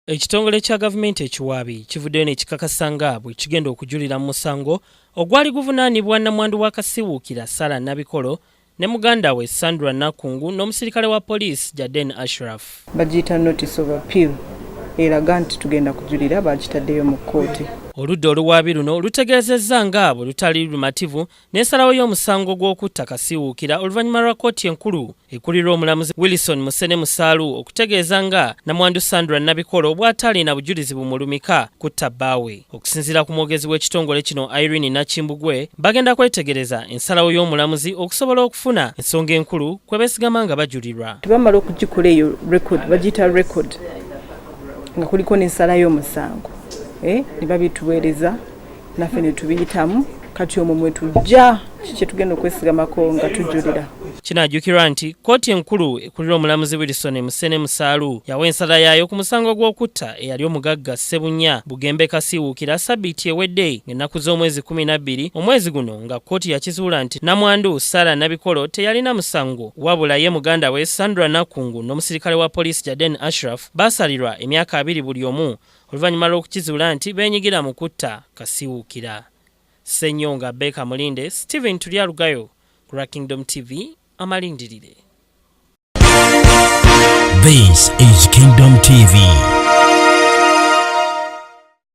Ekitongole kya gavumenti ekiwaabi kivuddeyo ne kikakasa nga bwe kigenda okujulira mu musango ogwali guvunaanibwa nnamwandu wa Kasiwukira Ebya Nabikolo ne muganda we Sandra Nakungu n'omusirikale wa poliisi Jaden Ashraf. Bagiyita notice of appeal eraga nti tugenda kujulira bagitaddeyo mu kkooti. Oludda oluwaabi luno lutegezanga nga bwe lutali lumativu n'ensalawo y'omusango gw'okutta Kasiwukira oluvanyuma lwa Kkooti enkulu ekulira omulamuzi Wilso Musene okutegeeza nga nnamwandu Sandra Nabikolo bw'atalina bujulizi bumulumika kutta bbaawe. Okusinziira ku mwogezi w'ekitongole kino Irene Nakimbugwe, bagenda kwetegereza ensalawo y'omulamuzi okusobola okufuna ensonga enkulu kwe beesigama nga bajulirwa. Tebamala okugikola eyo record, bagiyita record nga kuliko n'ensala y'omusango. Ne babituweereza naffe ne tubiyitamu kati omwo mwe tujja kiki tugenda okwesigamako nga tujulira. Kinajjukirwa nti Kkooti enkulu ekulira omulamuzi Wilso Musene yawa ensala yayo ku musango gw'okutta eyali omugagga Ssebunya Bugembe Kasiwukira ssabbiiti ewedde ng'ennaku z'omwezi 12 omwezi guno nga Kkooti yakizuula nti nnamwandu Ebya Nabikolo teyalina musango wabula ye muganda we Sandra Nakungu n'omusirikale wa poliisi Jaden Ashraf baasalirwa emyaka 2 buli omu oluvannyuma lw'okukizuula nti beenyigira mu kutta Kasiwukira. Ssenyonga Beka Mulinde, Steven Tulyalugayo, Kingdom TV, amalindirire. This is Kingdom TV.